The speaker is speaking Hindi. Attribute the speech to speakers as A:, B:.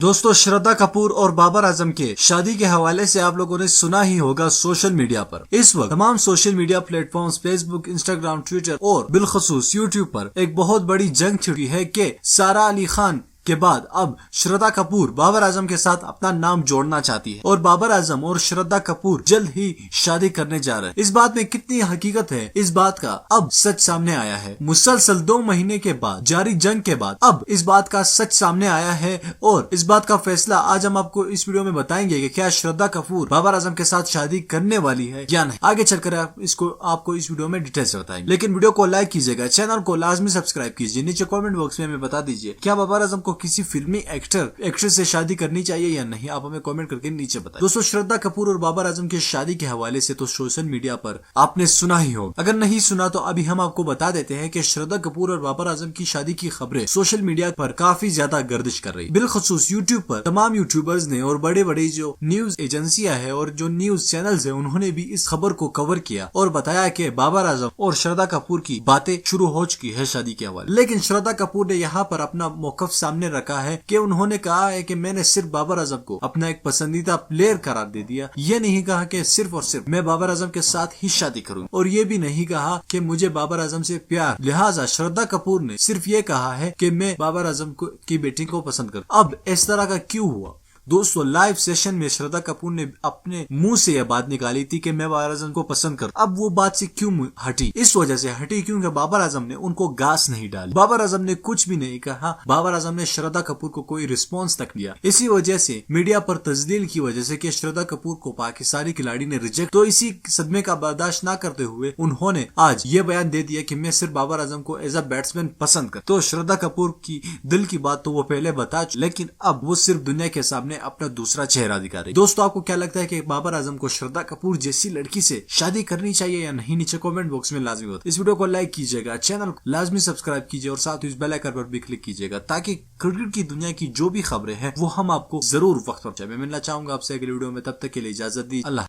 A: दोस्तों, श्रद्धा कपूर और बाबर आजम के शादी के हवाले से आप लोगों ने सुना ही होगा सोशल मीडिया पर। इस वक्त तमाम social media platforms Facebook, Instagram, Twitter और बिलखसूस यूट्यूब पर एक बहुत बड़ी जंग छिड़ी है कि सारा अली खान के बाद अब श्रद्धा कपूर बाबर आजम के साथ अपना नाम जोड़ना चाहती है और बाबर आजम और श्रद्धा कपूर जल्द ही शादी करने जा रहे हैं। इस बात में कितनी हकीकत है, इस बात का अब सच सामने आया है। मुसलसल 2 महीने के बाद जारी जंग के बाद अब इस बात का सच सामने आया है और इस बात का फैसला आज हम आपको इस वीडियो में बताएंगे कि क्या श्रद्धा कपूर बाबर आजम के साथ शादी करने वाली है या नहीं। आगे चलकर आपको इस वीडियो में डिटेल्स बताएंगे, लेकिन वीडियो को लाइक कीजिएगा, चैनल को लाजमी सब्सक्राइब कीजिए, नीचे कॉमेंट बॉक्स में हमें बता दीजिए क्या बाबर आजम को किसी फिल्मी एक्ट्रेस से शादी करनी चाहिए या नहीं। आप हमें कमेंट करके नीचे बताएं। दोस्तों, श्रद्धा कपूर और बाबर आजम की शादी के हवाले से तो सोशल मीडिया पर आपने सुना ही हो। अगर नहीं सुना तो अभी हम आपको बता देते हैं कि श्रद्धा कपूर और बाबर आजम की शादी की खबरें सोशल मीडिया पर काफी ज्यादा गर्दिश कर रही है। बिलखसूस यूट्यूब पर तमाम यूट्यूबर्स ने और बड़े बड़े जो न्यूज एजेंसियां है और जो न्यूज चैनल्स है उन्होंने भी इस खबर को कवर किया और बताया कि बाबर आजम और श्रद्धा कपूर की बातें शुरू हो चुकी है शादी के हवाले। लेकिन श्रद्धा कपूर ने यहाँ पर अपना मौकफ सामने रखा है कि उन्होंने कहा है कि मैंने सिर्फ बाबर आजम को अपना एक पसंदीदा प्लेयर करार दे दिया। ये नहीं कहा कि सिर्फ और सिर्फ मैं बाबर आजम के साथ ही शादी करूँ और ये भी नहीं कहा कि मुझे बाबर आजम से प्यार। लिहाजा श्रद्धा कपूर ने सिर्फ ये कहा है कि मैं बाबर आजम की बेटी को पसंद करूँ। अब इस तरह का क्यों हुआ? दोस्तों, लाइव सेशन में श्रद्धा कपूर ने अपने मुंह से यह बात निकाली थी कि मैं बाबर आजम को पसंद करूं। अब वो बात से क्यों हटी? इस वजह से हटी क्योंकि बाबर आजम ने उनको गास नहीं डाली। बाबर आजम ने कुछ भी नहीं कहा। बाबर आजम ने श्रद्धा कपूर को कोई रिस्पॉन्स तक दिया। इसी वजह से मीडिया पर तजलील की वजह से कि श्रद्धा कपूर को पाकिस्तानी खिलाड़ी ने रिजेक्ट, तो इसी सदमे का बर्दाश्त न करते हुए उन्होंने आज ये बयान दे दिया कि मैं सिर्फ बाबर आजम को एज अ बैट्समैन पसंद कर। तो श्रद्धा कपूर की दिल की बात तो वो पहले बता, लेकिन अब वो सिर्फ दुनिया के सामने अपना दूसरा चेहरा दिखा रही। दोस्तों, आपको क्या लगता है कि बाबर आजम को श्रद्धा कपूर जैसी लड़की से शादी करनी चाहिए या नहीं? नीचे कमेंट बॉक्स में लाजमी बताइए। इस वीडियो को लाइक कीजिएगा, चैनल लाजमी सब्सक्राइब कीजिए और साथ ही इस बेल आइकन पर भी क्लिक कीजिएगा ताकि क्रिकेट की दुनिया की जो भी खबरें हैं वो हम आपको जरूर वक्त पर चाहिए। मैं मिलना चाहूंगा आपसे अगले वीडियो में, तब तक के लिए इजाजत दी। अल्लाह।